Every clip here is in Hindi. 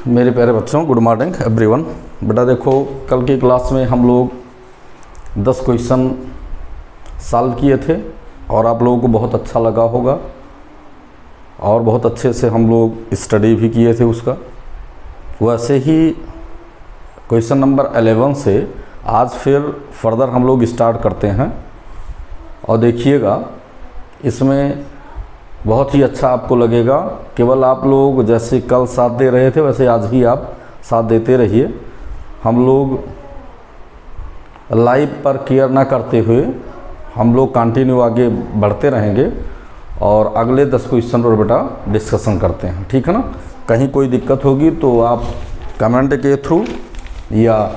मेरे प्यारे बच्चों, गुड मॉर्निंग एवरीवन। बेटा देखो, कल की क्लास में हम लोग 10 क्वेश्चन सॉल्व किए थे और आप लोगों को बहुत अच्छा लगा होगा और बहुत अच्छे से हम लोग स्टडी भी किए थे उसका। वैसे ही क्वेश्चन नंबर 11 से आज फिर फर्दर हम लोग स्टार्ट करते हैं और देखिएगा, इसमें बहुत ही अच्छा आपको लगेगा। केवल आप लोग जैसे कल साथ दे रहे थे वैसे आज भी आप साथ देते रहिए। हम लोग लाइव पर केयर ना करते हुए हम लोग कंटिन्यू आगे बढ़ते रहेंगे और अगले 10 क्वेश्चन पर बेटा डिस्कशन करते हैं, ठीक है ना। कहीं कोई दिक्कत होगी तो आप कमेंट के थ्रू या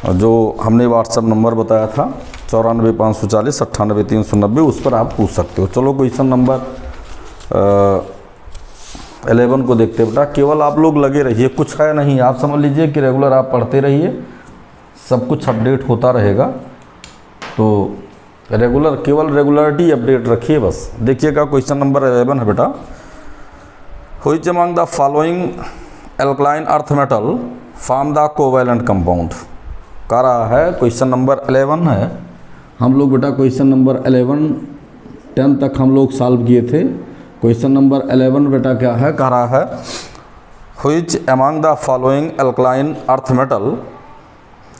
जो हमने व्हाट्सएप नंबर बताया था 94 540 98 390 उस पर आप पूछ सकते हो। चलो क्वेश्चन नंबर 11 को देखते बेटा। केवल आप लोग लगे रहिए, कुछ है नहीं, आप समझ लीजिए कि रेगुलर आप पढ़ते रहिए, सब कुछ अपडेट होता रहेगा। तो रेगुलर, केवल रेगुलरिटी अपडेट रखिए बस। देखिएगा क्वेश्चन नंबर 11 है बेटा। Which among the following alkaline earth metal form the covalent compound. कह रहा है क्वेश्चन नंबर 11 है। हम लोग बेटा क्वेश्चन नंबर 11 10 तक हम लोग सॉल्व किए थे। क्वेश्चन नंबर 11 बेटा क्या है, कह रहा है which among the following alkaline earth metal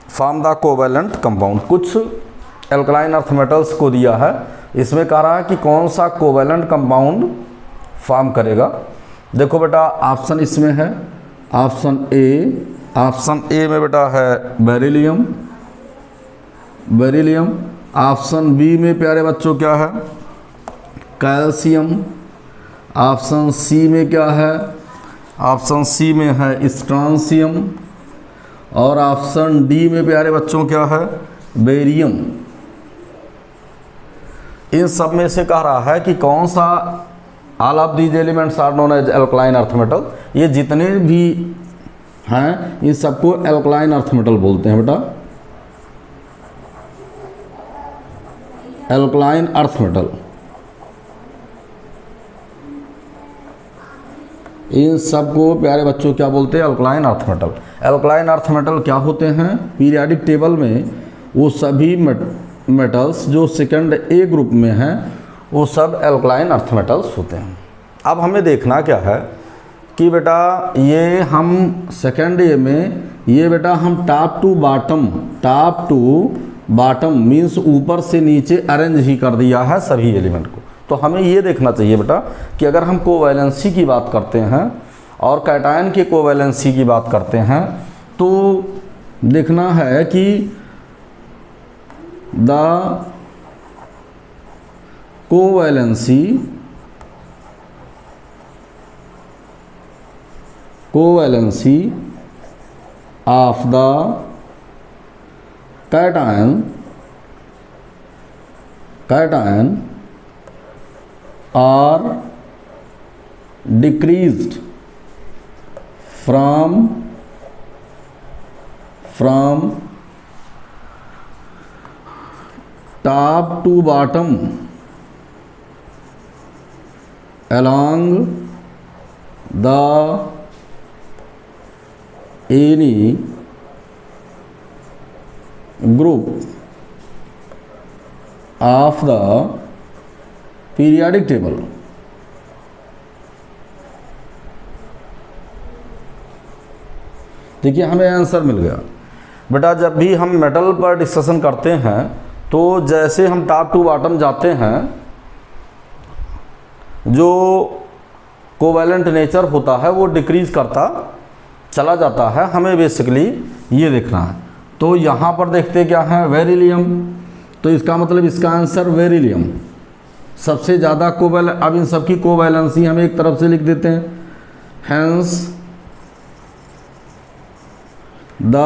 form the covalent compound. कुछ एल्कलाइन अर्थ मेटल्स को दिया है, इसमें कह रहा है कि कौन सा कोवैलेंट कंपाउंड फॉर्म करेगा। देखो बेटा ऑप्शन इसमें है, ऑप्शन ए में बेटा है बेरिलियम। ऑप्शन बी में प्यारे बच्चों क्या है, कैल्शियम। ऑप्शन सी में क्या है, ऑप्शन सी में है स्ट्रांसियम। और ऑप्शन डी में प्यारे बच्चों क्या है, बेरियम। इन सब में से कह रहा है कि कौन सा, all of these elements are known as alkaline earth metal. ये जितने भी हैं इन सबको एल्कलाइन अर्थ मेटल बोलते हैं बेटा, एल्कलाइन अर्थ मेटल। इन सबको प्यारे बच्चों क्या बोलते हैं, alkaline earth metal. Alkaline earth metal क्या होते हैं, पीरियाडिक टेबल में वो सभी मेटल्स जो सेकंड ए ग्रुप में हैं वो सब एल्कलाइन अर्थ मेटल्स होते हैं। अब हमें देखना क्या है कि बेटा ये हम सेकंड ए में ये बेटा हम टॉप टू बॉटम मीन्स ऊपर से नीचे अरेंज ही कर दिया है सभी एलिमेंट को। तो हमें ये देखना चाहिए बेटा कि अगर हम कोवैलेंसी की बात करते हैं और कैटायन के कोवैलेंसी की बात करते हैं तो देखना है कि the covalency of the cation are decreased from top to bottom along the any group of the periodic table. देखिए हमें आंसर मिल गया बेटा। जब भी हम मेटल पर डिस्कशन करते हैं तो जैसे हम टॉप टू बॉटम जाते हैं जो कोवैलेंट नेचर होता है वो डिक्रीज करता चला जाता है। हमें बेसिकली ये देखना है। तो यहाँ पर देखते क्या है, बेरिलियम। तो इसका मतलब इसका आंसर बेरिलियम सबसे ज़्यादा कोवैलेंट। अब इन सब की कोवैलेंसी हम एक तरफ से लिख देते हैं, hence the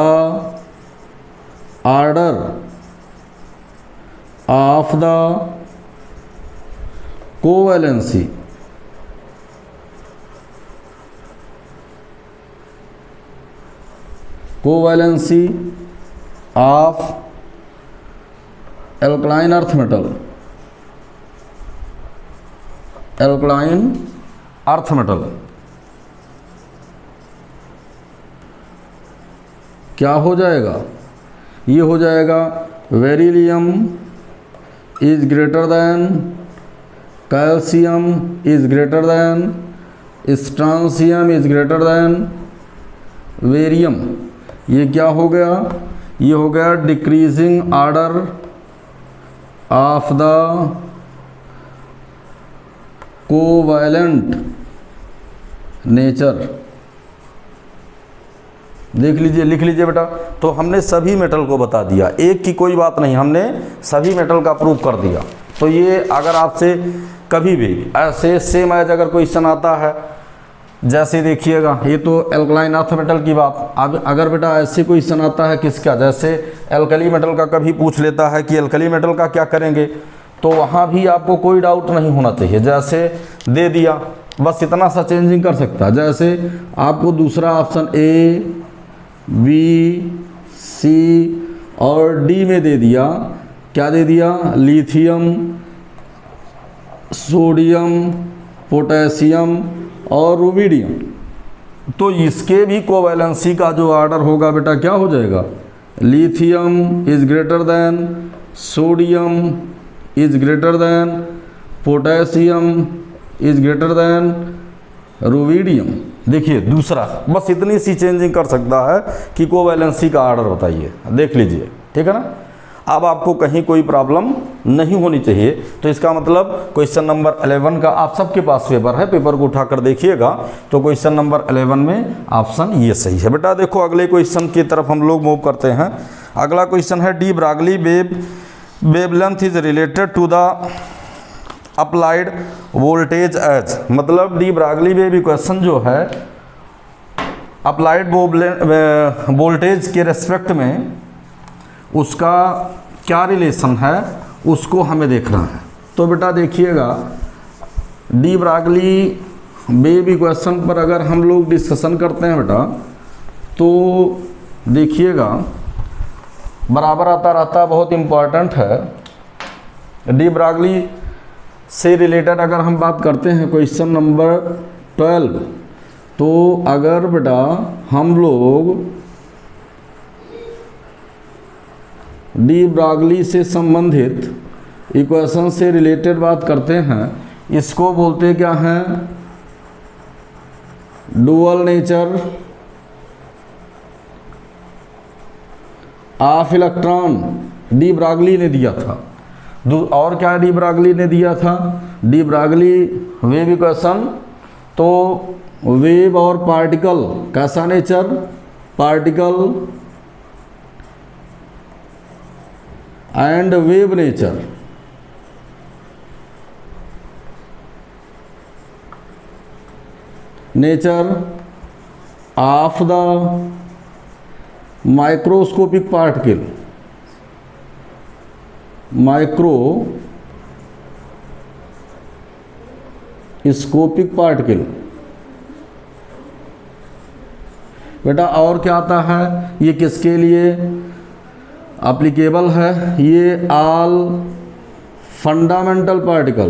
order of the covalency of alkaline earth metal alkaline earth metal क्या हो जाएगा, ये हो जाएगा beryllium is greater than calcium is greater than strontium is greater than barium. ये क्या हो गया, ये हो गया decreasing order of the covalent nature. देख लीजिए, लिख लीजिए बेटा। तो हमने सभी मेटल को बता दिया, एक की कोई बात नहीं, हमने सभी मेटल का प्रूव कर दिया। तो ये अगर आपसे कभी भी ऐसे सेम एज अगर क्वेश्चन आता है, जैसे देखिएगा ये तो एल्कलाइन अर्थ मेटल की बात, अब अगर बेटा ऐसे क्वेश्चन आता है किसका, जैसे एल्कली मेटल का कभी पूछ लेता है कि एल्कली मेटल का क्या करेंगे, तो वहाँ भी आपको कोई डाउट नहीं होना चाहिए। जैसे दे दिया, बस इतना सा चेंजिंग कर सकता है। जैसे आपको दूसरा ऑप्शन ए बी सी और डी में दे दिया, क्या दे दिया, लिथियम सोडियम पोटेशियम और रुबिडियम। तो इसके भी कोवैलेंसी का जो ऑर्डर होगा बेटा क्या हो जाएगा, lithium is greater than sodium is greater than potassium is greater than rubidium. देखिए दूसरा, बस इतनी सी चेंजिंग कर सकता है कि कोवैलेंसी का ऑर्डर बताइए, देख लीजिए, ठीक है ना। अब आपको कहीं कोई प्रॉब्लम नहीं होनी चाहिए। तो इसका मतलब क्वेश्चन नंबर 11 का आप सबके पास पेपर है, पेपर को उठाकर देखिएगा। तो क्वेश्चन नंबर 11 में ऑप्शन ये सही है बेटा। देखो अगले क्वेश्चन की तरफ हम लोग मूव करते हैं। अगला क्वेश्चन है de Broglie wavelength is related to the applied voltage as. मतलब डी ब्रागली वेव इक्वेशन जो है अप्लाइड वोल्टेज के रेस्पेक्ट में उसका क्या रिलेशन है, उसको हमें देखना है। तो बेटा देखिएगा, डी ब्रागली वेव इक्वेशन पर अगर हम लोग डिस्कशन करते हैं बेटा, तो देखिएगा बराबर आता रहता, बहुत इम्पॉर्टेंट है। डी ब्रागली से रिलेटेड अगर हम बात करते हैं क्वेश्चन नंबर 12, तो अगर बेटा हम लोग डी ब्रागली से संबंधित इक्वेशन से रिलेटेड बात करते हैं, इसको बोलते क्या हैं, dual nature of electron. De Broglie ने दिया था। और क्या डी ब्रागली ने दिया था, डी ब्रागली वेव इक्वेशन, तो वेव और पार्टिकल कैसा nature, particle and wave nature. Nature of the microscopic particle, microscopic particle. बेटा और क्या आता है, ये किसके लिए एप्लीकेबल है, ये ऑल फंडामेंटल पार्टिकल,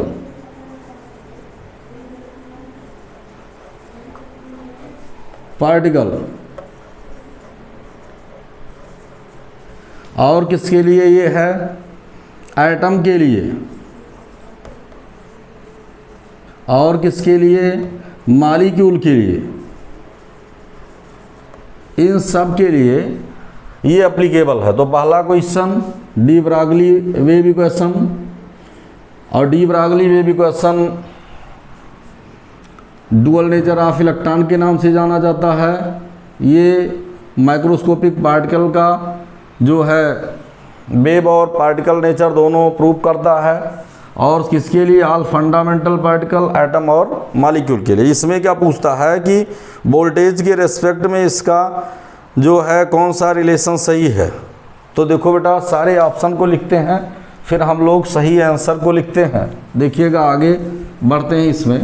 और किसके लिए ये है, एटम के लिए, और किसके लिए, मॉलिक्यूल के लिए। इन सब के लिए ये एप्लीकेबल है। तो पहला question de Broglie wave equation, और de Broglie wave equation dual nature of electron के नाम से जाना जाता है। ये माइक्रोस्कोपिक पार्टिकल का जो है वेव और पार्टिकल नेचर दोनों प्रूव करता है। और किसके लिए, ऑल फंडामेंटल पार्टिकल, एटम और मॉलिक्यूल के लिए। इसमें क्या पूछता है कि वोल्टेज के रेस्पेक्ट में इसका जो है कौन सा रिलेशन सही है। तो देखो बेटा सारे ऑप्शन को लिखते हैं, फिर हम लोग सही आंसर को लिखते हैं। देखिएगा आगे बढ़ते हैं इसमें।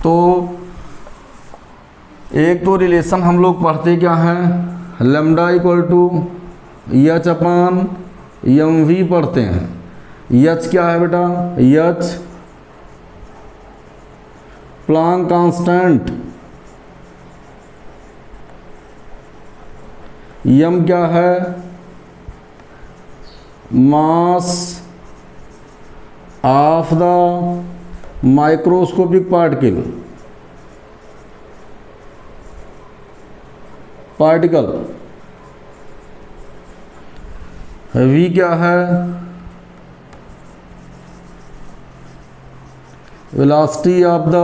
तो एक तो रिलेशन हम लोग पढ़ते क्या हैं, lambda equal to H upon m v पढ़ते हैं। एच क्या है बेटा, एच प्लांक कांस्टेंट, यम क्या है, mass of the microscopic particle. V क्या है, velocity of the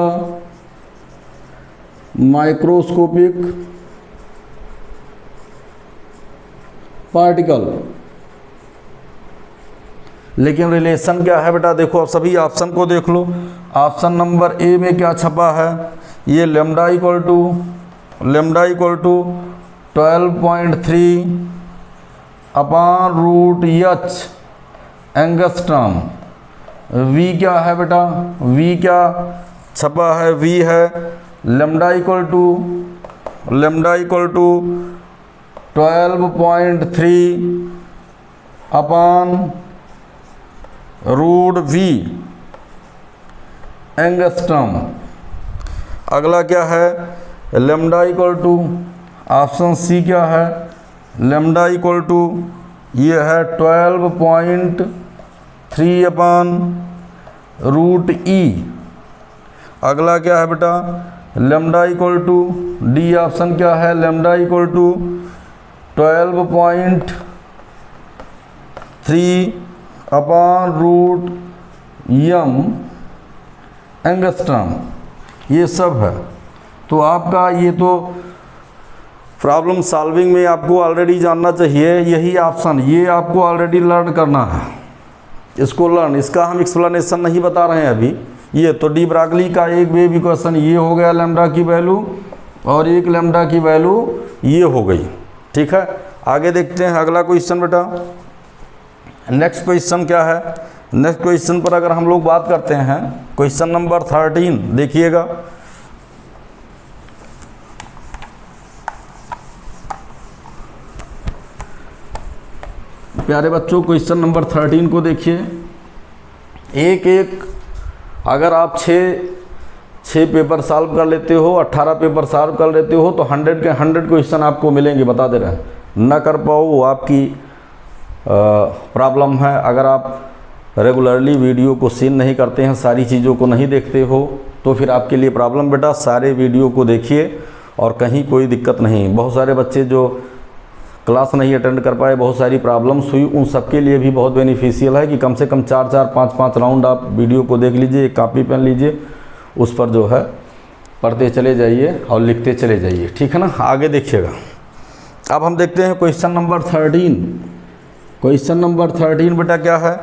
microscopic particle. लेकिन रिलेशन क्या है बेटा, देखो अब सभी ऑप्शन को देख लो। ऑप्शन नंबर ए में क्या छपा है, ये lambda equal to 12.3 upon root h angstrom. V क्या है बेटा, वी क्या छपा है, वी है lambda equal to 12.3 upon root v angstrom. अगला क्या है, lambda equal to, option C क्या है, लेमडा इक्वल टू ये है 12.3 अपॉन रूट ई। अगला क्या है बेटा, lambda equal to, D option क्या है, lambda equal to 12.3 upon root m angstrom. ये सब है। तो आपका ये तो प्रॉब्लम सॉल्विंग में आपको ऑलरेडी जानना चाहिए यही ऑप्शन, ये आपको ऑलरेडी लर्न करना है, इसको लर्न, इसका हम एक्सप्लेनेशन नहीं बता रहे हैं अभी। ये तो डी ब्रागली का एक वे भी क्वेश्चन ये हो गया, लैम्डा की वैल्यू, और एक लैम्डा की वैल्यू ये हो गई। ठीक है, आगे देखते हैं अगला क्वेश्चन बेटा। नेक्स्ट क्वेश्चन क्या है, नेक्स्ट क्वेश्चन पर अगर हम लोग बात करते हैं, क्वेश्चन नंबर 13 देखिएगा। प्यारे बच्चों, क्वेश्चन नंबर 13 को देखिए। एक अगर आप 6 पेपर सॉल्व कर लेते हो, 18 पेपर सॉल्व कर लेते हो तो 100 के 100 क्वेश्चन आपको मिलेंगे, बता दे रहे हैं। ना कर पाओ वो आपकी प्रॉब्लम है। अगर आप रेगुलरली वीडियो को सीन नहीं करते हैं, सारी चीज़ों को नहीं देखते हो, तो फिर आपके लिए प्रॉब्लम बेटा। सारे वीडियो को देखिए और कहीं कोई दिक्कत नहीं। बहुत सारे बच्चे जो क्लास नहीं अटेंड कर पाए, बहुत सारी प्रॉब्लम्स हुई, उन सबके लिए भी बहुत बेनिफिशियल है कि कम से कम 4-4, 5-5 राउंड आप वीडियो को देख लीजिए, एक कॉपी पेन लीजिए, उस पर जो है पढ़ते चले जाइए और लिखते चले जाइए। ठीक है ना, आगे देखिएगा। अब हम देखते हैं क्वेश्चन नंबर 13। क्वेश्चन नंबर 13 बेटा क्या है,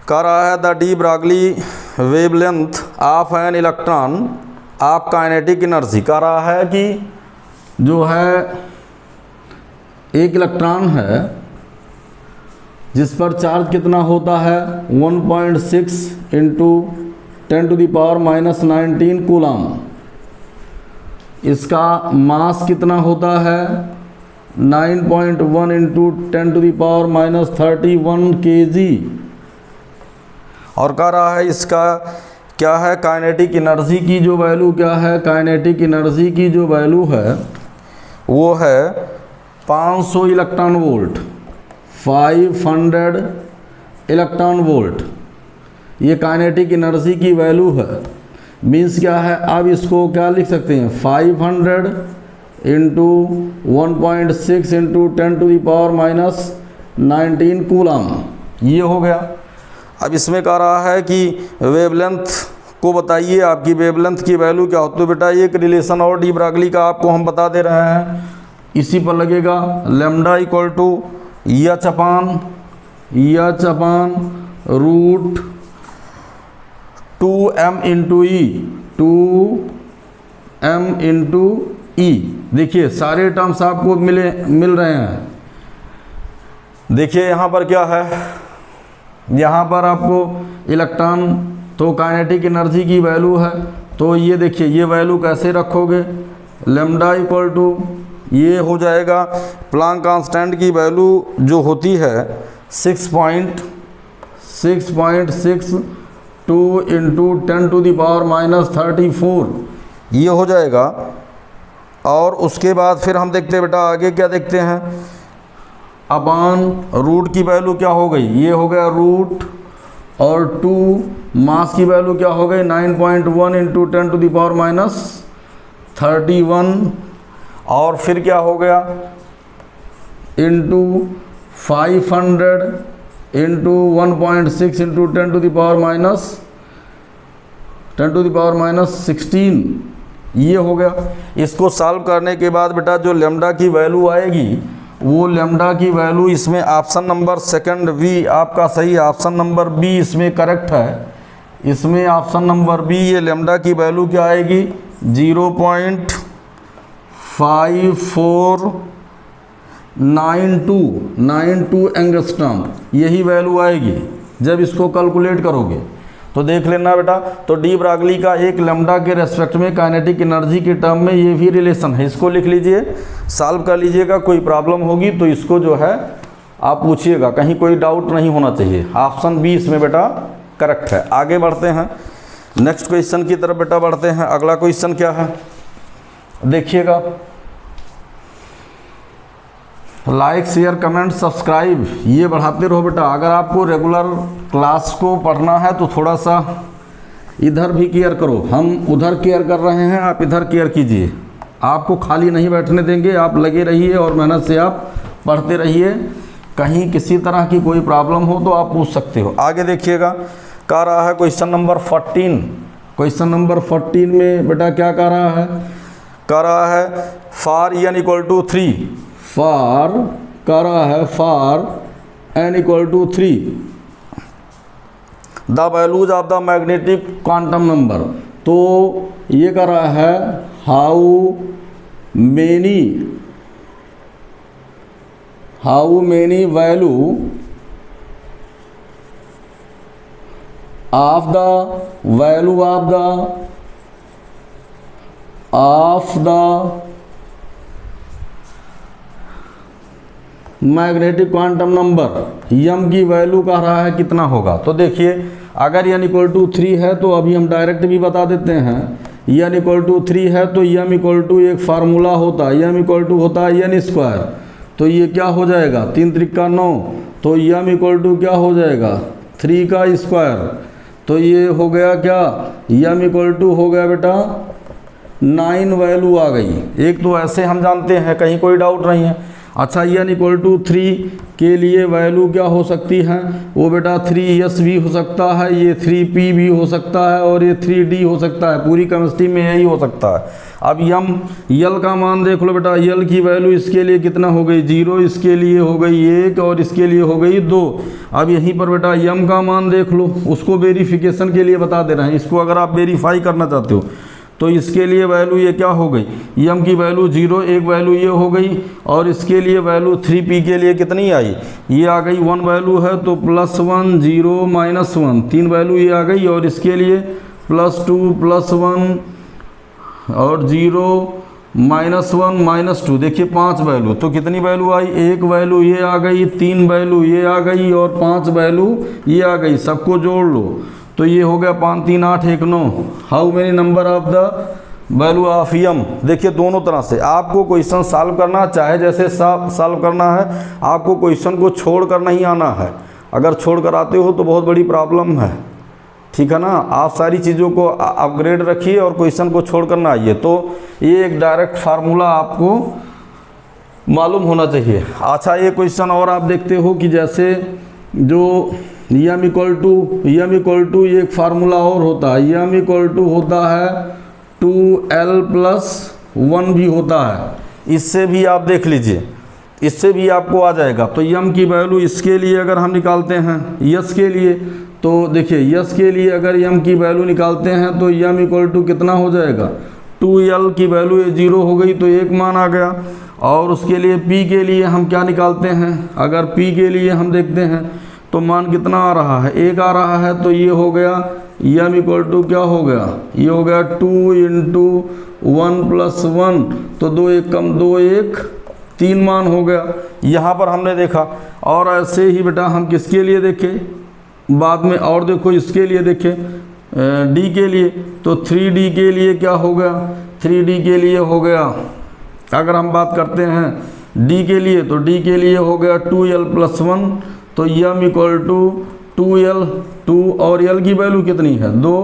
कह रहा है the de Broglie wavelength of an electron of kinetic energy. कह रहा है कि जो है एक इलेक्ट्रॉन है जिस पर चार्ज कितना होता है, 1.6 इंटू 10⁻⁻19 कूलम। इसका मास कितना होता है, 9.1 इंटू 10⁻31 kg। और कह रहा है इसका क्या है, काइनेटिक एनर्जी की जो वैल्यू क्या है, काइनेटिक एनर्जी की जो वैल्यू है वो है 500 इलेक्ट्रॉन वोल्ट, 500 इलेक्ट्रॉन वोल्ट। ये काइनेटिक एनर्जी की वैल्यू है। मीन्स क्या है, अब इसको क्या लिख सकते हैं, 500 इंटू 1.6 इंटू 10⁻⁻19 कूलम, ये हो गया। अब इसमें कह रहा है कि वेवलेंथ को बताइए, आपकी वेवलेंथ की वैल्यू क्या होती है। बेटा एक रिलेशन और डी ब्रागली का आपको हम बता दे रहे हैं, इसी पर लगेगा lambda equal to H upon root 2m into E. देखिए सारे टर्म्स आपको मिल रहे हैं। देखिए यहाँ पर क्या है, यहाँ पर आपको इलेक्ट्रॉन तो काइनेटिक एनर्जी की वैल्यू है, तो ये देखिए ये वैल्यू कैसे रखोगे, लैम्डा इक्वल टू ये हो जाएगा प्लांक कांस्टेंट की वैल्यू जो होती है 6.62 इंटू 10⁻34, ये हो जाएगा और उसके बाद फिर हम देखते हैं बेटा आगे क्या देखते हैं, अपान रूट की वैल्यू क्या हो गई, ये हो गया रूट, और 2 मास की वैल्यू क्या हो गई 9.1 इंटू 10⁻31, और फिर क्या हो गया इंटू 500 इंटू 1.6 इंटू 10⁻16, ये हो गया। इसको सॉल्व करने के बाद बेटा जो लेमडा की वैल्यू आएगी, वो लेमडा की वैल्यू इसमें ऑप्शन नंबर सेकंड बी आपका सही है, ऑप्शन नंबर बी इसमें करेक्ट है। इसमें ऑप्शन नंबर बी ये लेमडा की वैल्यू क्या आएगी 0.5492 एंगस्ट्रॉम, यही वैल्यू आएगी जब इसको कैलकुलेट करोगे। तो देख लेना बेटा, तो डी ब्रागली का एक लेमडा के रेस्पेक्ट में काइनेटिक एनर्जी के टर्म में ये भी रिलेशन है, इसको लिख लीजिए, सॉल्व कर लीजिएगा। कोई प्रॉब्लम होगी तो इसको जो है आप पूछिएगा, कहीं कोई डाउट नहीं होना चाहिए। ऑप्शन बी इसमें बेटा करेक्ट है। आगे बढ़ते हैं नेक्स्ट क्वेश्चन की तरफ बेटा बढ़ते हैं। अगला क्वेश्चन क्या है देखिएगा, लाइक शेयर कमेंट सब्सक्राइब ये बढ़ाते रहो बेटा। अगर आपको रेगुलर क्लास को पढ़ना है तो थोड़ा सा इधर भी केयर करो, हम उधर केयर कर रहे हैं, आप इधर केयर कीजिए। आपको खाली नहीं बैठने देंगे, आप लगे रहिए और मेहनत से आप पढ़ते रहिए। कहीं किसी तरह की कोई प्रॉब्लम हो तो आप पूछ सकते हो। आगे देखिएगा, कह रहा है क्वेश्चन नंबर 14। क्वेश्चन नंबर 14 में बेटा क्या कह रहा है, कह रहा है for n equal to 3, for कह रहा है for n equal to 3 the values of the magnetic quantum number. तो ये कह रहा है how many value of the magnetic quantum number M की वैल्यू कह रहा है कितना होगा। तो देखिए अगर n इक्वल टू 3 है तो अभी हम डायरेक्ट भी बता देते हैं, n इक्वल टू 3 है तो m इक्वल टू एक फार्मूला होता है, m इक्वल टू होता है n स्क्वायर। तो ये क्या हो जाएगा 3 त्रिका 9, तो m इक्वल टू क्या हो जाएगा 3 का स्क्वायर। तो ये हो गया क्या m इक्वल टू हो गया बेटा 9 वैल्यू आ गई। एक तो ऐसे हम जानते हैं, कहीं कोई डाउट नहीं है। अच्छा n इक्वल टू 3 के लिए वैल्यू क्या हो सकती है, वो बेटा 3s भी हो सकता है, ये 3p भी हो सकता है और ये 3d हो सकता है। पूरी केमिस्ट्री में यही हो सकता है। अब यल का मान देख लो बेटा, यल की वैल्यू इसके लिए कितना हो गई 0, इसके लिए हो गई 1 और इसके लिए हो गई 2। अब यहीं पर बेटा यम का मान देख लो, उसको वेरिफिकेशन के लिए बता दे रहे हैं। इसको अगर आप वेरीफाई करना चाहते हो तो इसके लिए वैल्यू ये क्या हो गई, यम की वैल्यू 0, एक वैल्यू ये हो गई, और इसके लिए वैल्यू 3p के लिए कितनी आई, ये आ गई 1 वैल्यू है तो +1 0 -1 3 वैल्यू ये आ गई, और इसके लिए +2 +1 और 0 -1 -2 देखिए 5 वैल्यू। तो कितनी वैल्यू आई, एक वैल्यू ये आ गई, 3 वैल्यू ये आ गई और 5 वैल्यू ये आ गई। सबको जोड़ लो तो ये हो गया 5 3 8 1 9। How many number of the value of M. देखिए दोनों तरह से आपको क्वेश्चन सॉल्व करना, चाहे जैसे सॉल्व करना है, आपको क्वेश्चन को छोड़ कर नहीं आना है। अगर छोड़ कर आते हो तो बहुत बड़ी प्रॉब्लम है, ठीक है ना। आप सारी चीज़ों को अपग्रेड रखिए और क्वेश्चन को छोड़ कर ना आइए। तो ये एक डायरेक्ट फार्मूला आपको मालूम होना चाहिए। अच्छा एक क्वेश्चन और आप देखते हो कि जैसे जो यम इक्वल टू एक फार्मूला और होता है, यम इक्वल टू होता है 2l+1 भी होता है। इससे भी आप देख लीजिए, इससे भी आपको आ जाएगा। तो यम की वैल्यू इसके लिए अगर हम निकालते हैं यस के लिए, तो देखिए यस के लिए अगर यम की वैल्यू निकालते हैं तो यम इक्वल टू कितना हो जाएगा 2l की वैल्यू 0 हो गई तो एक मान आ गया। और उसके लिए p के लिए हम क्या निकालते हैं, अगर p के लिए हम देखते हैं तो मान कितना आ रहा है, 1 आ रहा है। तो ये हो गया यम इक्वल टू क्या हो गया, ये हो गया 2 × 1 + 1 तो 2 1 कम 2 1 3 मान हो गया। यहाँ पर हमने देखा। और ऐसे ही बेटा हम किसके लिए देखें बाद में, और देखो इसके लिए देखें डी के लिए, तो 3d के लिए क्या हो गया, 3d के लिए हो गया अगर हम बात करते हैं डी के लिए, तो डी के लिए हो गया 2l+1, तो m इक्वल टू 2l, 2 और l की वैल्यू कितनी है 2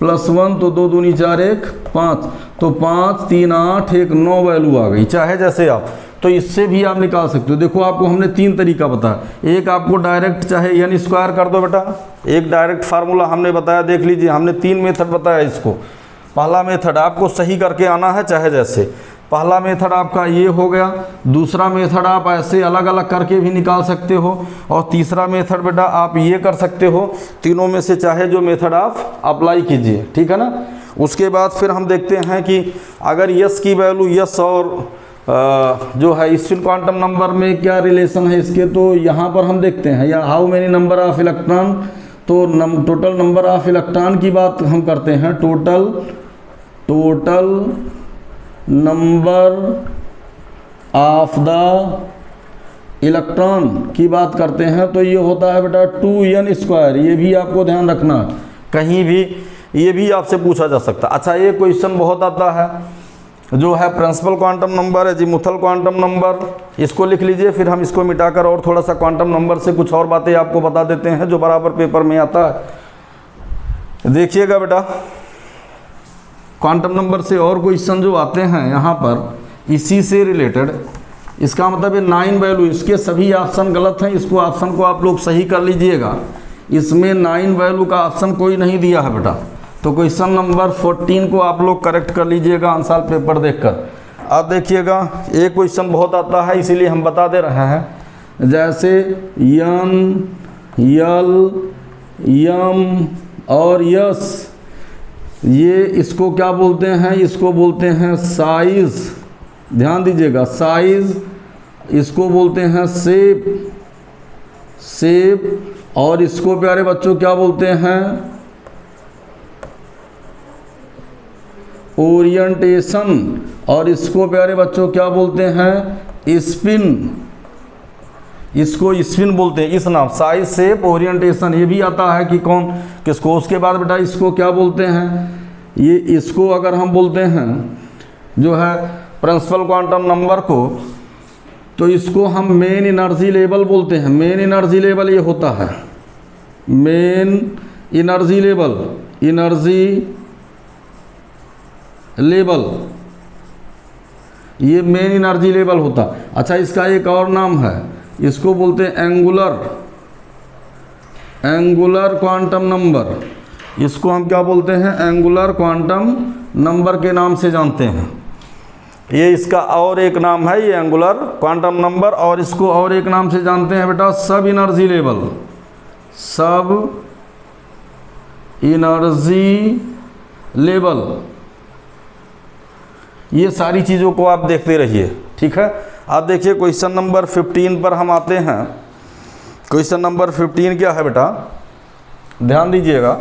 + 1, तो 2 दूनी 4 1 5, तो 5 3 8 1 9 वैल्यू आ गई। चाहे जैसे आप, तो इससे भी आप निकाल सकते हो। देखो आपको हमने 3 तरीका बताया, एक आपको डायरेक्ट चाहे n स्क्वायर कर दो बेटा, एक डायरेक्ट फार्मूला हमने बताया, देख लीजिए हमने 3 मेथड बताया इसको। पहला मेथड आपको सही करके आना है चाहे जैसे, पहला मेथड आपका ये हो गया, दूसरा मेथड आप ऐसे अलग अलग करके भी निकाल सकते हो, और तीसरा मेथड बेटा आप ये कर सकते हो। तीनों में से चाहे जो मेथड आप अप्लाई कीजिए, ठीक है ना। उसके बाद फिर हम देखते हैं कि अगर यस की वैल्यू, यस और जो है स्पिन क्वांटम नंबर में क्या रिलेशन है इसके, तो यहाँ पर हम देखते हैं या how many number of electron, तो टोटल नंबर ऑफ इलेक्ट्रॉन की बात हम करते हैं, total number of the electron की बात करते हैं, तो ये होता है बेटा 2n²। ये भी आपको ध्यान रखना, कहीं भी ये भी आपसे पूछा जा सकता है। अच्छा, ये क्वेश्चन बहुत आता है जो है प्रिंसिपल क्वांटम नंबर है, जीमुथल क्वांटम नंबर, इसको लिख लीजिए, फिर हम इसको मिटाकर और थोड़ा सा क्वांटम नंबर से कुछ और बातें आपको बता देते हैं जो बराबर पेपर में आता है। देखिएगा बेटा, क्वांटम नंबर से और क्वेश्चन जो आते हैं यहाँ पर इसी से रिलेटेड, इसका मतलब ये 9 वैल्यू, इसके सभी ऑप्शन गलत हैं, इसको ऑप्शन को आप लोग सही कर लीजिएगा। इसमें 9 वैल्यू का ऑप्शन कोई नहीं दिया है बेटा, तो क्वेश्चन नंबर 14 को आप लोग करेक्ट कर लीजिएगा आंसर पेपर देखकर। अब देखिएगा, एक क्वेश्चन बहुत आता है इसीलिए हम बता दे रहे हैं, जैसे n, l, m और s, ये इसको क्या बोलते हैं, इसको बोलते हैं साइज, ध्यान दीजिएगा, साइज, इसको बोलते हैं शेप, और इसको प्यारे बच्चों क्या बोलते हैं, ओरिएंटेशन, और इसको प्यारे बच्चों क्या बोलते हैं, स्पिन, इसको स्पिन बोलते हैं, इस नाम, साइज, शेप, ओरिएंटेशन, ये भी आता है कि कौन किसको। उसके बाद बेटा इसको क्या बोलते हैं, ये इसको अगर हम बोलते हैं जो है प्रिंसिपल क्वांटम नंबर को, तो इसको हम मेन एनर्जी लेवल बोलते हैं। मेन एनर्जी लेवल ये होता है, मेन एनर्जी लेवल, ये मेन एनर्जी लेवल होता। अच्छा, इसका एक और नाम है, इसको बोलते हैं एंगुलर क्वांटम नंबर, इसको हम क्या बोलते हैं, एंगुलर क्वांटम नंबर के नाम से जानते हैं। ये इसका और एक नाम है, ये एंगुलर क्वांटम नंबर, और इसको और एक नाम से जानते हैं बेटा सब एनर्जी लेवल। ये सारी चीज़ों को आप देखते रहिए, ठीक है। आप देखिए क्वेश्चन नंबर 15 पर हम आते हैं। क्वेश्चन नंबर 15 क्या है बेटा, ध्यान दीजिएगा,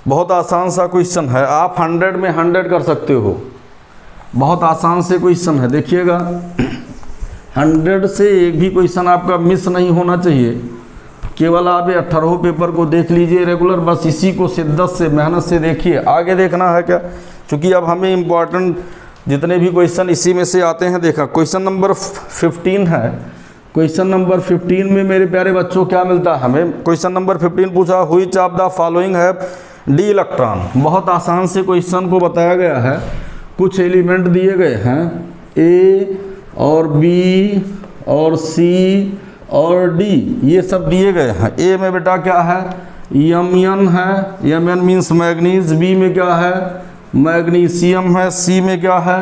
बहुत आसान सा क्वेश्चन है, आप 100 में 100 कर सकते हो, बहुत आसान से क्वेश्चन है। देखिएगा 100 से एक भी क्वेश्चन आपका मिस नहीं होना चाहिए। केवल आप 18 पेपर को देख लीजिए रेगुलर, बस इसी को शिद्दत से मेहनत से देखिए, आगे देखना है क्या, क्योंकि अब हमें इम्पॉर्टेंट जितने भी क्वेश्चन इसी में से आते हैं। देखा क्वेश्चन नंबर 15 है, क्वेश्चन नंबर 15 में मेरे प्यारे बच्चों क्या मिलता है हमें, क्वेश्चन नंबर 15 पूछा व्हिच ऑफ द फॉलोइंग है डी इलेक्ट्रॉन। बहुत आसान से क्वेश्चन को बताया गया है, कुछ एलिमेंट दिए गए हैं ए और बी और सी और डी, ये सब दिए गए हैं। ए में बेटा क्या है, Mn है, Mn मीन्स मैग्नीज, बी में क्या है, मैग्नीशियम है, सी में क्या है,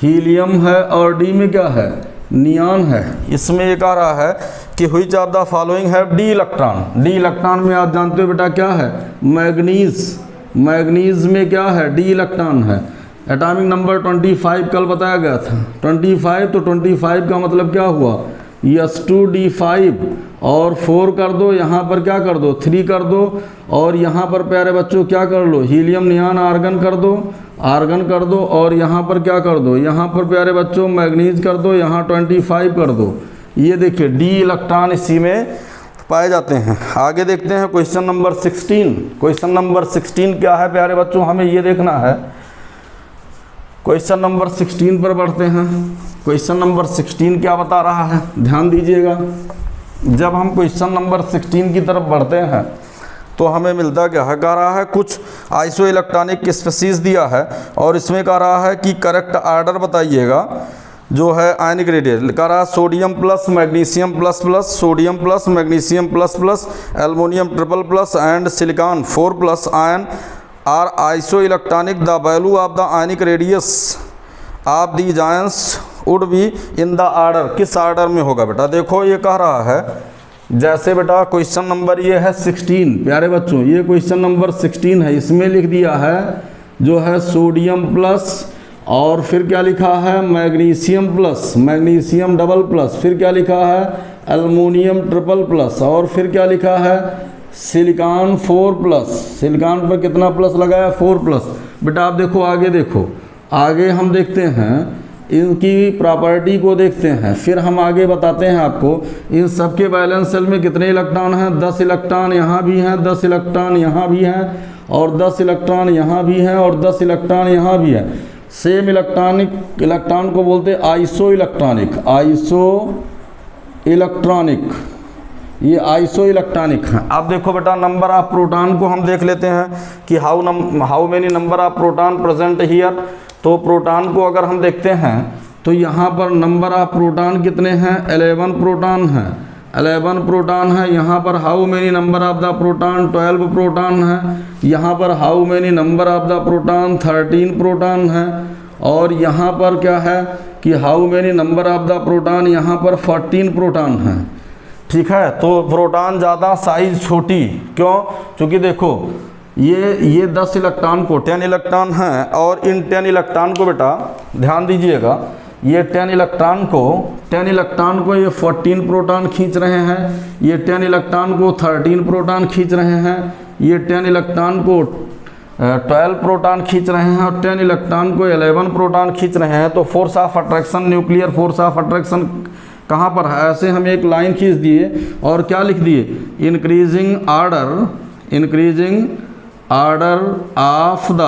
हीलियम है, और डी में क्या है, नियॉन है। इसमें एक आ रहा है कि व्हिच ऑफ द फॉलोइंग है डी इलेक्ट्रॉन। डी इलेक्ट्रॉन में आप जानते हो बेटा क्या है, मैग्नीज, मैग्नीज में क्या है, डी इलेक्ट्रॉन है। एटॉमिक नंबर 25 कल बताया गया था, 25, तो 25 का मतलब क्या हुआ, S2D5, और 4 कर दो, यहाँ पर क्या कर दो, 3 कर दो, और यहाँ पर प्यारे बच्चों क्या कर लो, हीलियम नियॉन आर्गन कर दो, और यहाँ पर क्या कर दो, यहाँ पर प्यारे बच्चों मैग्नीज कर दो, यहाँ 25 कर दो। ये देखिए डी इलेक्ट्रॉन इसी में पाए जाते हैं। आगे देखते हैं क्वेश्चन नंबर 16। क्वेश्चन नंबर 16 क्या है प्यारे बच्चों, हमें ये देखना है क्वेश्चन नंबर 16 पर बढ़ते हैं। क्वेश्चन नंबर 16 क्या बता रहा है, ध्यान दीजिएगा। जब हम क्वेश्चन नंबर 16 की तरफ बढ़ते हैं तो हमें मिलता क्या है, कह रहा है कुछ आइसो इलेक्ट्रॉनिक स्पीशीज दिया है और इसमें कह रहा है कि करेक्ट आर्डर बताइएगा जो है आयनिक रेडियल। कह रहा है sodium plus magnesium plus plus, sodium plus magnesium plus plus, aluminium triple plus and silicon 4 plus ion are isoelectronic. The value of the ionic radius of these ions would be in the order. किस आर्डर में होगा बेटा, देखो ये कह रहा है जैसे बेटा क्वेश्चन नंबर ये है 16, प्यारे बच्चों ये क्वेश्चन नंबर 16 है, इसमें लिख दिया है जो है सोडियम प्लस और फिर क्या लिखा है magnesium plus, magnesium double plus, फिर क्या लिखा है एल्युमिनियम ट्रिपल प्लस और फिर क्या लिखा है सिलिकॉन 4 प्लस। सिलिकॉन पर कितना प्लस लगाया 4 प्लस। बेटा आप देखो आगे, देखो आगे हम देखते हैं इनकी प्रॉपर्टी को देखते हैं, फिर हम आगे बताते हैं आपको इन सब के बैलेंस सेल में कितने इलेक्ट्रॉन हैं। 10 इलेक्ट्रॉन यहाँ भी हैं, 10 इलेक्ट्रॉन यहाँ भी हैं और 10 इलेक्ट्रॉन यहाँ भी हैं और 10 इलेक्ट्रॉन यहाँ भी है। सेम इलेक्ट्रॉन को बोलते हैं आइसो इलेक्ट्रॉनिक, आइसो इलेक्ट्रॉनिक, ये आइसो इलेक्ट्रॉनिक है। अब देखो बेटा नंबर ऑफ प्रोटॉन को हम देख लेते हैं कि how many number of proton present here. तो प्रोटॉन को अगर हम देखते हैं तो यहाँ पर नंबर ऑफ प्रोटॉन कितने हैं 11 प्रोटॉन हैं, 11 प्रोटॉन है। यहाँ पर how many number of the proton 12 proton है। यहाँ पर how many number of the proton 13 proton है। और यहाँ पर क्या है कि how many number of the proton यहाँ पर 14 प्रोटॉन है। ठीक है, तो प्रोटॉन ज़्यादा साइज छोटी, क्यों, क्योंकि देखो ये 10 इलेक्ट्रॉन को 10 इलेक्ट्रॉन हैं और इन 10 इलेक्ट्रॉन को बेटा ध्यान दीजिएगा, ये 10 इलेक्ट्रॉन को ये 14 प्रोटॉन खींच रहे हैं, ये 10 इलेक्ट्रॉन को 13 प्रोटॉन खींच रहे हैं, ये 10 इलेक्ट्रॉन को 12 प्रोटॉन खींच रहे हैं और 10 इलेक्ट्रॉन को 11 प्रोटॉन खींच रहे हैं। तो force of attraction, nuclear force of attraction कहाँ पर है, ऐसे हम एक लाइन खींच दिए और क्या लिख दिए increasing order of the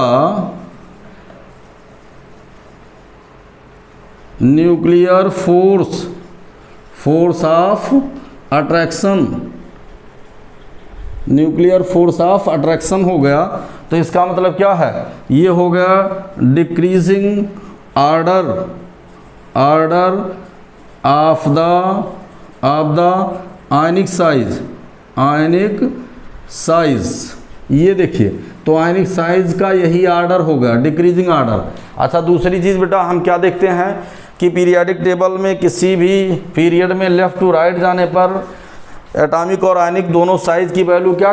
nuclear force of attraction, nuclear force of attraction हो गया। तो इसका मतलब क्या है, ये हो गया decreasing order of the ionic size, ये देखिए तो आयनिक साइज का यही आर्डर हो गया डिक्रीजिंग आर्डर। अच्छा दूसरी चीज़ बेटा हम क्या देखते हैं कि पीरियाडिक टेबल में किसी भी पीरियड में लेफ़्ट टू राइट जाने पर एटॉमिक और आयनिक दोनों साइज की वैल्यू क्या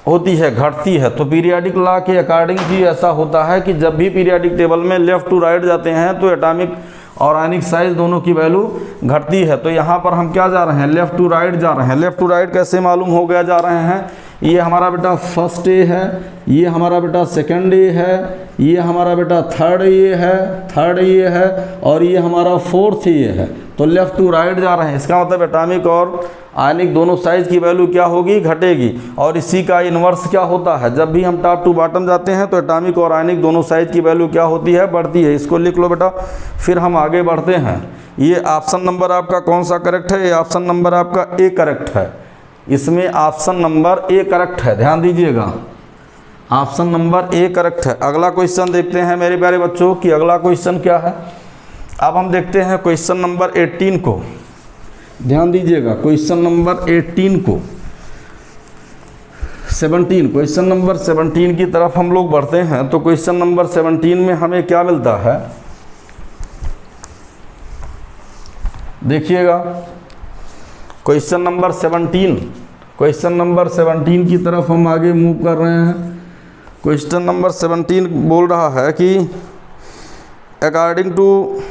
होती है, घटती है। तो पीरियाडिक लॉ के अकॉर्डिंग भी ऐसा होता है कि जब भी पीरियाडिक टेबल में लेफ़्ट टू राइट जाते हैं तो एटॉमिक और आयनिक साइज दोनों की वैल्यू घटती है। तो यहाँ पर हम क्या जा रहे हैं, लेफ़्ट टू राइट जा रहे हैं। लेफ़्ट टू राइट कैसे मालूम हो गया जा रहे हैं, ये हमारा बेटा फर्स्ट ए है, ये हमारा बेटा सेकंड ए है, ये हमारा बेटा थर्ड ए है और ये हमारा फोर्थ ए है। तो लेफ़्ट टू राइट जा रहे हैं, इसका मतलब एटॉमिक और आयनिक दोनों साइज की वैल्यू क्या होगी, घटेगी। और इसी का इन्वर्स क्या होता है, जब भी हम टॉप टू बॉटम जाते हैं तो एटॉमिक और आयनिक दोनों साइज की वैल्यू क्या होती है, बढ़ती है। इसको लिख लो बेटा, फिर हम आगे बढ़ते हैं। ये ऑप्शन नंबर आपका कौन सा करेक्ट है, ये ऑप्शन नंबर आपका ए करेक्ट है। इसमें ऑप्शन नंबर ए करेक्ट है, ध्यान दीजिएगा ऑप्शन नंबर ए करेक्ट है। अगला क्वेश्चन देखते हैं मेरे प्यारे बच्चों कि अगला क्वेश्चन क्या है। अब हम देखते हैं क्वेश्चन नंबर 18 को, ध्यान दीजिएगा क्वेश्चन नंबर 18 को 17, क्वेश्चन नंबर 17 की तरफ हम लोग बढ़ते हैं। तो क्वेश्चन नंबर 17 में हमें क्या मिलता है, देखिएगा क्वेश्चन नंबर 17 की तरफ हम आगे मूव कर रहे हैं। क्वेश्चन नंबर 17 बोल रहा है कि अकॉर्डिंग टू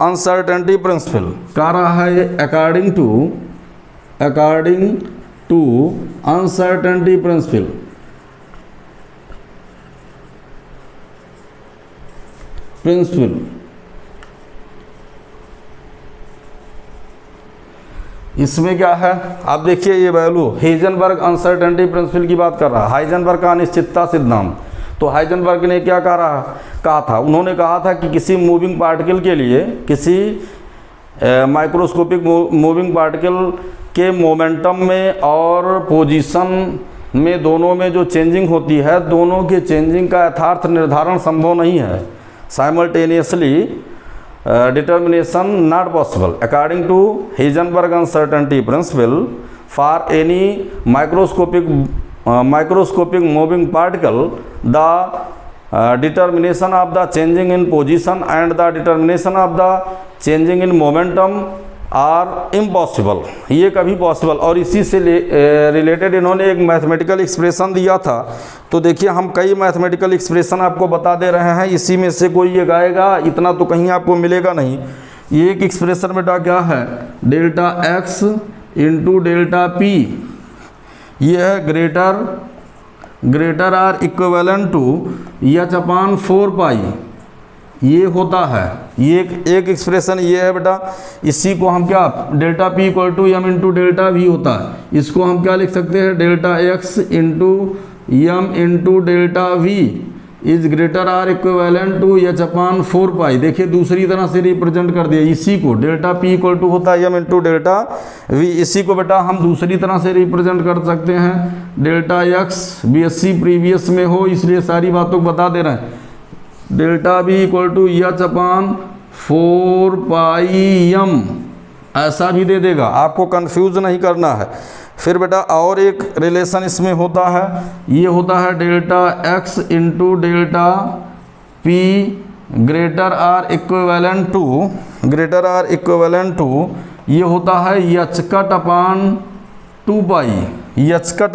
अनसर्टेनिटी प्रिंसिपल, कह रहा है अकॉर्डिंग टू अनसर्टेनिटी प्रिंसिपल इसमें क्या है, आप देखिए ये वैल्यू हाइजेनबर्ग अनसर्टेनिटी प्रिंसिपल की बात कर रहा है, हाइजेनबर्ग का अनिश्चितता सिद्धांत। तो हाइजेनबर्ग ने क्या कहा था, उन्होंने कहा था कि किसी मूविंग पार्टिकल के लिए, किसी माइक्रोस्कोपिक मूविंग पार्टिकल के मोमेंटम में और पोजीशन में, दोनों में जो चेंजिंग होती है, दोनों के चेंजिंग का यथार्थ निर्धारण संभव नहीं है। Simultaneously determination not possible according to Heisenberg uncertainty principle for any microscopic moving particle, the determination of the changing in position and the determination of the changing in momentum are impossible, ये कभी पॉसिबल। और इसी से रिलेटेड इन्होंने एक मैथमेटिकल एक्सप्रेशन दिया था। तो देखिए हम कई मैथमेटिकल एक्सप्रेशन आपको बता दे रहे हैं, इसी में से कोई एक आएगा, इतना तो कहीं आपको मिलेगा नहीं। ये एक एक्सप्रेशन बेटा क्या है, delta x into delta P, ये है greater or equivalent to H upon 4 pi, ये होता है। ये एक एक्सप्रेशन ये है बेटा, इसी को हम क्या, delta P equal to M into delta V होता है। इसको हम क्या लिख सकते हैं, delta x into M into delta V is greater or equivalent to H upon 4 pi. देखिए दूसरी तरह से रिप्रेजेंट कर दिया इसी को, डेल्टा पी इक्वल टू होता है एम इंटू डेल्टा वी, इसी को बेटा हम दूसरी तरह से रिप्रेजेंट कर सकते हैं, डेल्टा एक्स, बीएससी प्रीवियस में हो इसलिए सारी बातों को बता दे रहे हैं, delta b equal to H upon 4 pi m, ऐसा भी दे देगा, आपको कंफ्यूज नहीं करना है। फिर बेटा और एक रिलेशन इसमें होता है, ये होता है delta x into delta p greater or equivalent to ये होता है h cut upon 2 pi, h cut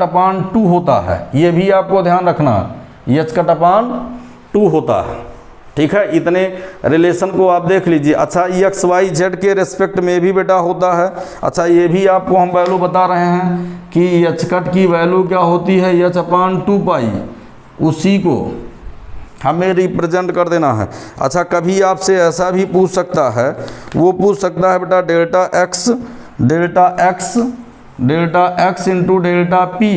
upon 2 होता है, ये भी आपको ध्यान रखना, एच कट अपान 2 होता है। ठीक है, इतने रिलेशन को आप देख लीजिए। अच्छा एक्स वाई जेड के रेस्पेक्ट में भी बेटा होता है। अच्छा ये भी आपको हम वैल्यू बता रहे हैं कि एच कट की वैल्यू क्या होती है, एच अपान 2 पाई, उसी को हमें रिप्रेजेंट कर देना है। अच्छा कभी आपसे ऐसा भी पूछ सकता है, वो पूछ सकता है बेटा delta x into delta P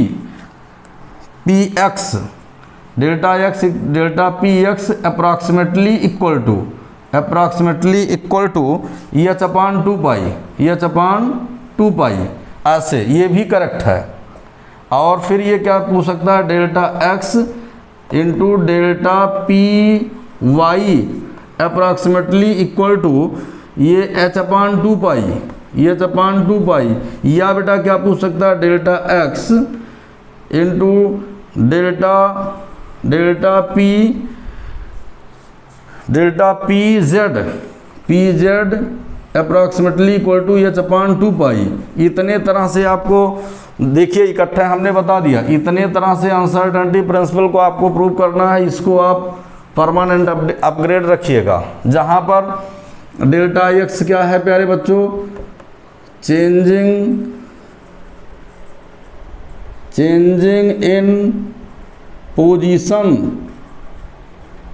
X, delta P X approximately equal to H upon 2 pi, ऐसे ये भी करेक्ट है। और फिर ये क्या पूछ सकता है, delta x into delta P Y approximately equal to ये एच अपान 2 पाई, या बेटा क्या पूछ सकता है, delta x into delta P Z approximately equal to H upon 2 pi. इतने तरह से आपको देखिए इकट्ठे हमने बता दिया, इतने तरह से अनसर्टेनिटी प्रिंसिपल को आपको प्रूव करना है। इसको आप परमानेंट अपग्रेड रखिएगा, जहाँ पर डेल्टा एक्स क्या है प्यारे बच्चों, चेंजिंग इन पोजीशन,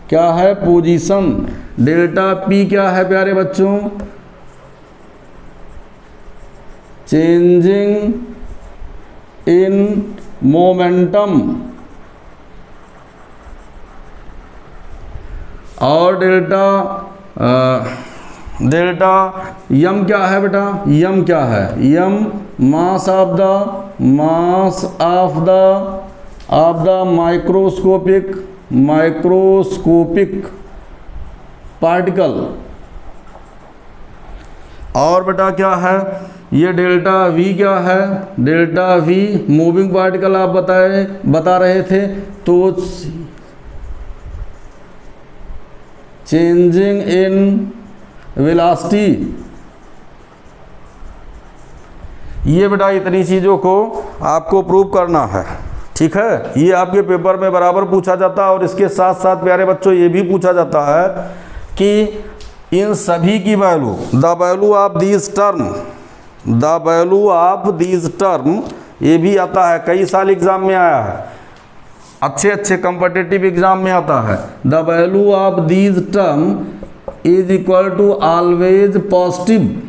क्या है पोजीशन, डेल्टा पी क्या है प्यारे बच्चों, चेंजिंग इन मोमेंटम, और डेल्टा यम क्या है बेटा, यम क्या है, M mass of the microscopic particle. और बेटा क्या है, ये डेल्टा वी क्या है, डेल्टा वी मूविंग पार्टिकल आप बता रहे थे, तो चेंजिंग इन वेलोसिटी। ये बेटा इतनी चीज़ों को आपको प्रूव करना है। ठीक है, ये आपके पेपर में बराबर पूछा जाता है। और इसके साथ साथ प्यारे बच्चों ये भी पूछा जाता है कि इन सभी की value, the value of these term, ये भी आता है, कई साल एग्जाम में आया है, अच्छे कॉम्पिटिटिव एग्जाम में आता है। The value of these term is equal to always positive,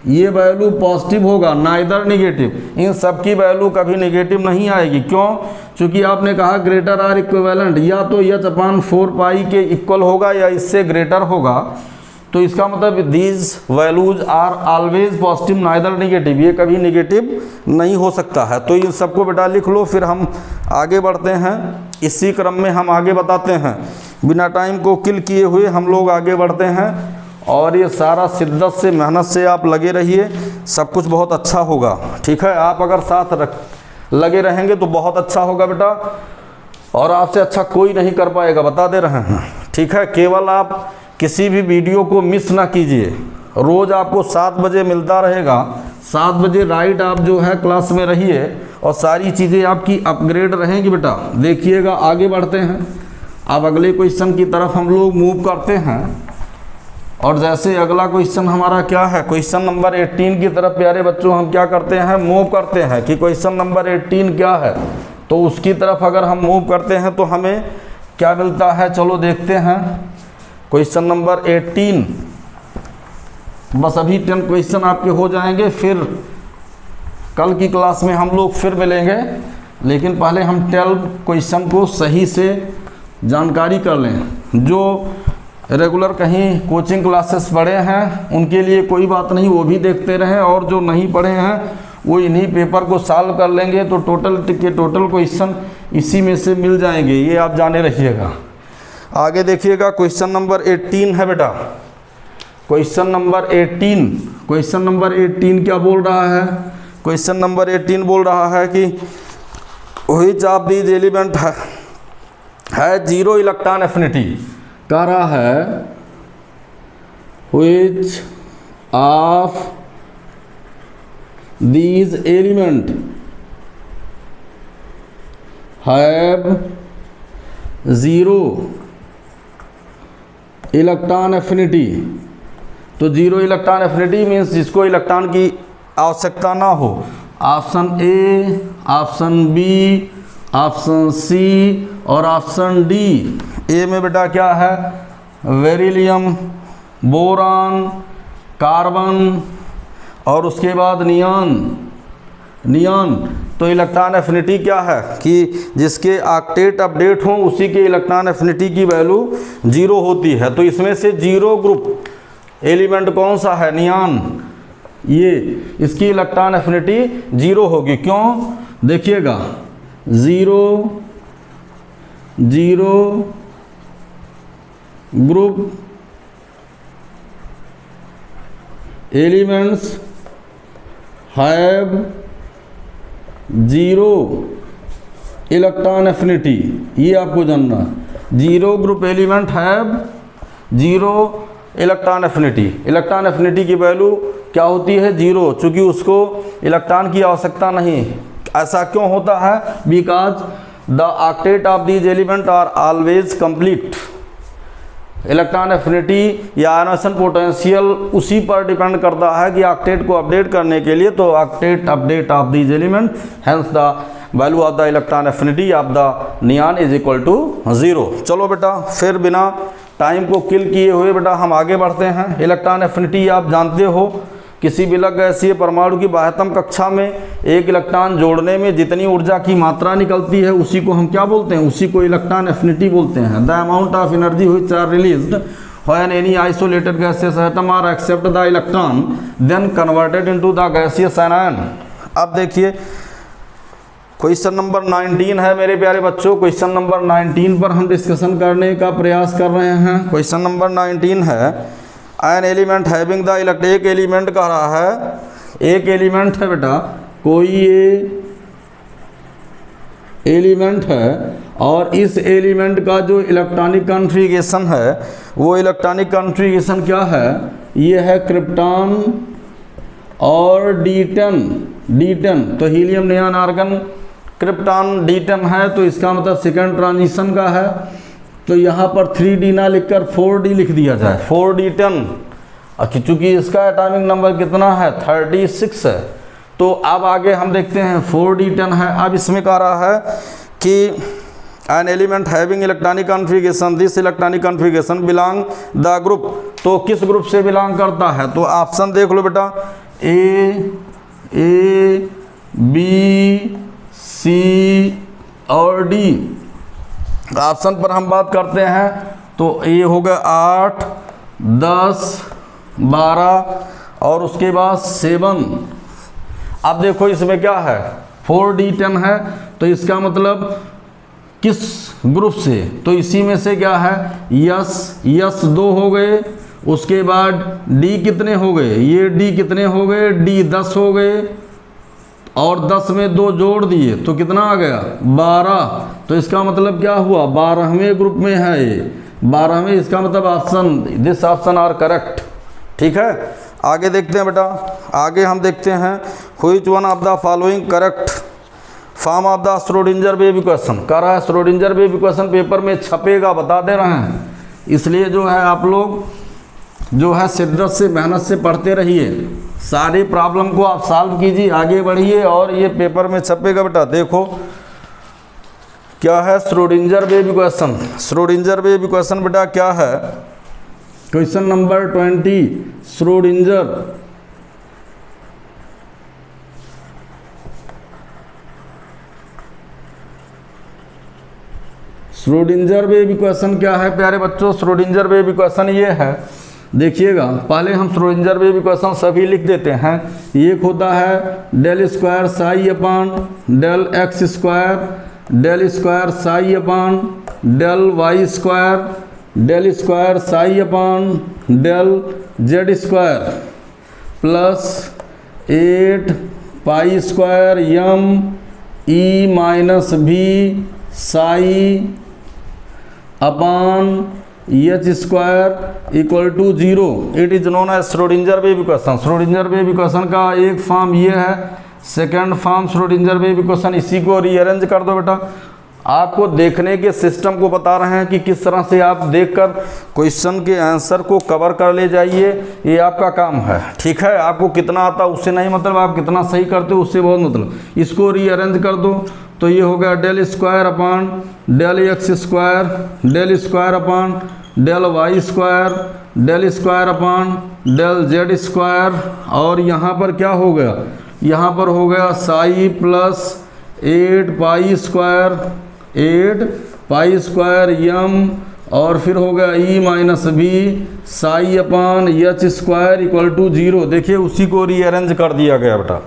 ये वैल्यू पॉजिटिव होगा, नाइदर नेगेटिव। इन सब की वैल्यू कभी नेगेटिव नहीं आएगी। क्यों? चूंकि आपने कहा ग्रेटर आर इक्विवेलेंट, या तो H/4 पाई के इक्वल होगा या इससे ग्रेटर होगा, तो इसका मतलब these values are always positive neither negative, ये कभी नेगेटिव नहीं हो सकता है। तो इन सबको बेटा लिख लो, फिर हम आगे बढ़ते हैं। इसी क्रम में हम आगे बताते हैं, बिना टाइम को किल किए हुए हम लोग आगे बढ़ते हैं। और ये सारा शिद्दत से मेहनत से आप लगे रहिए, सब कुछ बहुत अच्छा होगा। ठीक है, आप अगर साथ लगे रहेंगे तो बहुत अच्छा होगा बेटा, और आपसे अच्छा कोई नहीं कर पाएगा, बता दे रहे हैं। ठीक है, केवल आप किसी भी वीडियो को मिस ना कीजिए। रोज़ आपको 7 बजे मिलता रहेगा, 7 बजे राइट आप जो है क्लास में रहिए और सारी चीज़ें आपकी अपग्रेड रहेंगी बेटा। देखिएगा, आगे बढ़ते हैं। अब अगले क्वेश्चन की तरफ हम लोग मूव करते हैं। और जैसे अगला क्वेश्चन हमारा क्या है, क्वेश्चन नंबर 18 की तरफ प्यारे बच्चों हम क्या करते हैं, मूव करते हैं कि क्वेश्चन नंबर 18 क्या है। तो उसकी तरफ अगर हम मूव करते हैं तो हमें क्या मिलता है, चलो देखते हैं। क्वेश्चन नंबर 18, बस अभी 10 क्वेश्चन आपके हो जाएंगे, फिर कल की क्लास में हम लोग फिर मिलेंगे। लेकिन पहले हम 12 क्वेश्चन को सही से जानकारी कर लें। जो रेगुलर कहीं कोचिंग क्लासेस पढ़े हैं उनके लिए कोई बात नहीं, वो भी देखते रहें, और जो नहीं पढ़े हैं वो इन्हीं पेपर को सॉल्व कर लेंगे तो टोटल क्वेश्चन इसी में से मिल जाएंगे, ये आप जाने रखिएगा। आगे देखिएगा, क्वेश्चन नंबर 18 है बेटा। क्वेश्चन नंबर 18 क्या बोल रहा है, क्वेश्चन नंबर 18 बोल रहा है कि व्हिच ऑफ दीज एलिमेंट है जीरो इलेक्ट्रॉन एफिनिटी। कह रहा है which of these element have zero electron affinity. तो जीरो इलेक्ट्रॉन एफिनिटी मीन्स जिसको इलेक्ट्रॉन की आवश्यकता ना हो। Option A, option B, option C और ऑप्शन डी। ए में बेटा क्या है, बेरिलियम, बोरान, कार्बन और उसके बाद नियॉन। तो इलेक्ट्रॉन एफिनिटी क्या है कि जिसके ऑक्टेट अपडेट हों उसी के इलेक्ट्रॉन एफिनिटी की वैल्यू 0 होती है। तो इसमें से जीरो ग्रुप एलिमेंट कौन सा है, नियॉन, ये इसकी इलेक्ट्रॉन एफिनिटी 0 होगी। क्यों, देखिएगा, zero group elements have zero electron affinity, ये आपको जानना। Zero group element have zero electron affinity. Electron affinity की वैल्यू क्या होती है, 0, चूँकि उसको इलेक्ट्रॉन की आवश्यकता नहीं। ऐसा क्यों होता है, because the octet of these element are always complete. Electron affinity या आयनाइजेशन पोटेंशियल उसी पर डिपेंड करता है कि ऑक्टेट को अपडेट करने के लिए, तो octet update of these element, hence the value of the electron affinity of the neon is equal to 0। चलो बेटा, फिर बिना टाइम को किल किए हुए बेटा हम आगे बढ़ते हैं। इलेक्ट्रॉन एफिनिटी आप जानते हो, किसी विलग गैसीय परमाणु की बाह्यतम कक्षा में एक इलेक्ट्रॉन जोड़ने में जितनी ऊर्जा की मात्रा निकलती है उसी को हम क्या बोलते हैं, उसी को इलेक्ट्रॉन एफिनिटी बोलते हैं। The amount of energy which are released when any isolated gaseous atom are accept the electron then converted into the gaseous ion. अब देखिए, क्वेश्चन नंबर 19 है मेरे प्यारे बच्चों। क्वेश्चन नंबर 19 पर हम डिस्कशन करने का प्रयास कर रहे हैं। क्वेश्चन नंबर 19 है, an element having the elect, एक एलिमेंट कह रहा है, एक एलिमेंट है बेटा, कोई ये एलिमेंट है और इस एलिमेंट का जो इलेक्ट्रॉनिक कॉन्फ़िगरेशन है वो इलेक्ट्रॉनिक कॉन्फ़िगरेशन क्या है, ये है क्रिप्टॉन और D10। तो helium, neon, argon, krypton, D10 है, तो इसका मतलब सेकंड ट्रांजिशन का है। तो यहाँ पर 3D ना लिखकर 4D लिख दिया जाए, 4D10। चूँकि इसका एटॉमिक नंबर कितना है, 36 है। तो अब आगे हम देखते हैं, 4D10 है। अब इसमें कह रहा है कि an element having electronic configuration, this electronic configuration belong the group. तो किस ग्रुप से बिलोंग करता है, तो ऑप्शन देख लो बेटा, A, B, C और डी ऑप्शन पर हम बात करते हैं तो ये हो गया 8, 10, 12 और उसके बाद 7। अब देखो इसमें क्या है 4D10 है, तो इसका मतलब किस ग्रुप से, तो इसी में से क्या है यस 2 हो गए, उसके बाद डी कितने हो गए, ये डी कितने हो गए, डी 10 हो गए और 10 में 2 जोड़ दिए तो कितना आ गया 12। तो इसका मतलब क्या हुआ 12वें ग्रुप में है ये 12वें, इसका मतलब option this option are correct. ठीक है, आगे देखते हैं बेटा, आगे हम देखते हैं which one of the following correct form of the Schrödinger wave equation. कह रहा है श्रोडिंजर वेव इक्वेशन पेपर में छपेगा, बता दे रहे हैं, इसलिए जो है आप लोग जो है शिद्दत से मेहनत से पढ़ते रहिए, सारी प्रॉब्लम को आप सॉल्व कीजिए, आगे बढ़िए और ये पेपर में छपेगा बेटा। देखो क्या है Schrödinger wave equation. Schrodinger wave equation बेटा क्या है, question number 20 Schrödinger wave equation क्या है प्यारे बच्चों। श्रोडिंजर वेव इक्वेशन ये है, देखिएगा पहले हम श्रोडिंजर वेव इक्वेशन सभी लिख देते हैं। एक होता है del square psi upon del x square, del square psi upon del Y square, del square psi upon del Z square plus 8 pi square Yama E minus V psi upon H square equal to 0। It is known as Schrodinger wave equation. Schrodinger wave equation का एक फॉर्म ये है, second form Schrodinger wave equation, इसी को रीअरेंज कर दो बेटा। आपको देखने के सिस्टम को बता रहे हैं कि किस तरह से आप देखकर क्वेश्चन के आंसर को कवर कर ले जाइए, ये आपका काम है। ठीक है, आपको कितना आता है उससे नहीं मतलब, आप कितना सही करते हो उससे बहुत मतलब। इसको रीअरेंज कर दो तो ये हो गया del square upon del x square, del square upon del Y square, del square upon del Z square, और यहाँ पर क्या हो गया, यहाँ पर हो गया psi plus 8 pi square, 8 pi square M, और फिर हो गया E minus V psi upon H square equal to 0। देखिए उसी को रीअरेंज कर दिया गया बेटा।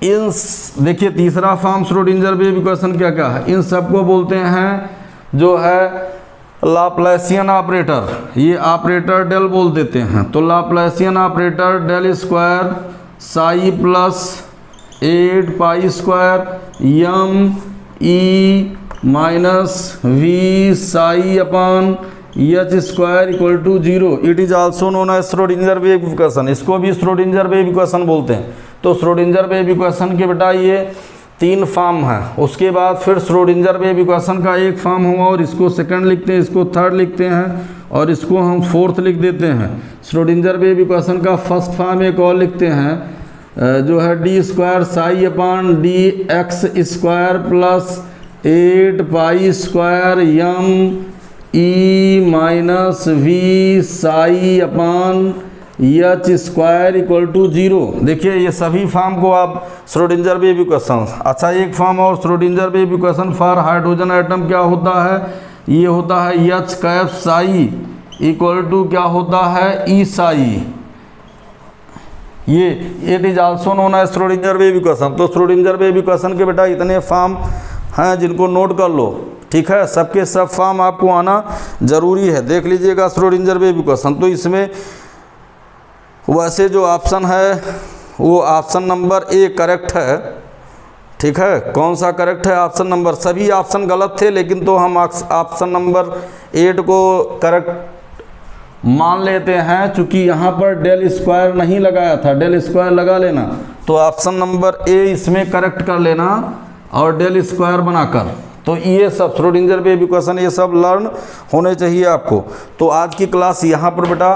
इन देखिए तीसरा फॉर्म श्रोडिंजर वेव इक्वेशन क्या क्या है, इन सबको बोलते हैं जो है लाप्लासियन ऑपरेटर। ये ऑपरेटर डेल बोल देते हैं, तो Laplacian operator del square psi plus 8 pi square Yama E minus v psi upon H square equal to 0। It is also known as Schrodinger wave equation. इसको भी श्रोडिंजर वेव इक्वेशन बोलते हैं। तो श्रोडिंजर वेव इक्वेशन के बेटा ये 3 फॉर्म है। उसके बाद फिर श्रोडिंजर वेव इक्वेशन का एक फॉर्म हुआ और इसको सेकंड लिखते हैं, इसको थर्ड लिखते हैं और इसको हम फोर्थ लिख देते हैं। श्रोडिंजर वेव इक्वेशन का फर्स्ट फॉर्म एक और लिखते हैं जो है d square psi upon d x square plus 8 pi square Yama E minus v psi upon H square equal to 0। देखिए ये सभी फॉर्म को आप श्रोडिंजर वेव इक्वेशन। अच्छा एक फॉर्म और Schrodinger wave equation for hydrogen atom क्या होता है, ये होता है h cap psi equal to क्या होता है ई साई। ये it is also known as Schrodinger wave equation. तो श्रोडिंजर वेव इक्वेशन के बेटा इतने फॉर्म हैं जिनको नोट कर लो। ठीक है, सबके सब फॉर्म आपको आना जरूरी है। देख लीजिएगा श्रोडिंजर वेव इक्वेशन। तो इसमें वैसे जो ऑप्शन है वो ऑप्शन नंबर ए करेक्ट है। ठीक है, कौन सा करेक्ट है, ऑप्शन नंबर, सभी ऑप्शन गलत थे लेकिन तो हम ऑप्शन नंबर 8 को करेक्ट मान लेते हैं। चूंकि यहाँ पर डेल स्क्वायर नहीं लगाया था, डेल स्क्वायर लगा लेना तो ऑप्शन नंबर ए इसमें करेक्ट कर लेना और डेल स्क्वायर बनाकर। तो ये सब श्रोडिंजर वेव इक्वेशन ये सब लर्न होने चाहिए आपको। तो आज की क्लास यहाँ पर बेटा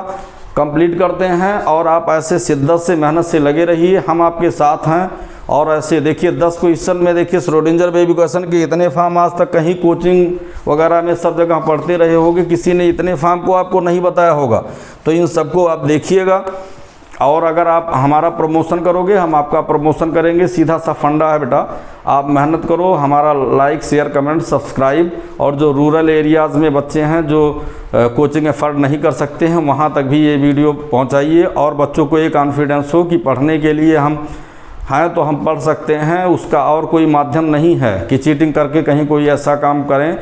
कंप्लीट करते हैं और आप ऐसे शिद्दत से मेहनत से लगे रहिए, हम आपके साथ हैं। और ऐसे देखिए 10 क्वेश्चन में देखिए श्रोडिंजर वेव इक्वेशन के इतने फॉर्म आज तक कहीं कोचिंग वगैरह में सब जगह पढ़ते रहे होंगे, किसी ने इतने फॉर्म को आपको नहीं बताया होगा। तो इन सबको आप देखिएगा और अगर आप हमारा प्रमोशन करोगे हम आपका प्रमोशन करेंगे। सीधा सा फंडा है बेटा, आप मेहनत करो, हमारा लाइक शेयर कमेंट सब्सक्राइब, और जो रूरल एरियाज़ में बच्चे हैं जो कोचिंग एफर्ट नहीं कर सकते हैं वहाँ तक भी ये वीडियो पहुँचाइए, और बच्चों को ये कॉन्फिडेंस हो कि पढ़ने के लिए हम हैं तो हम पढ़ सकते हैं, उसका और कोई माध्यम नहीं है कि चीटिंग करके कहीं कोई ऐसा काम करें।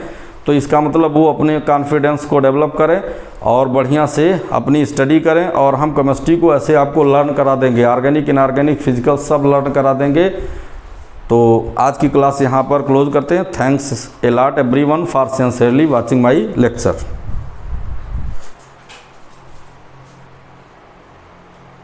तो इसका मतलब वो अपने कॉन्फिडेंस को डेवलप करें और बढ़िया से अपनी स्टडी करें, और हम केमिस्ट्री को ऐसे आपको लर्न करा देंगे, ऑर्गेनिक इनऑर्गेनिक फिजिकल सब लर्न करा देंगे। तो आज की क्लास यहाँ पर क्लोज करते हैं। Thanks a lot everyone for sincerely watching my lecture.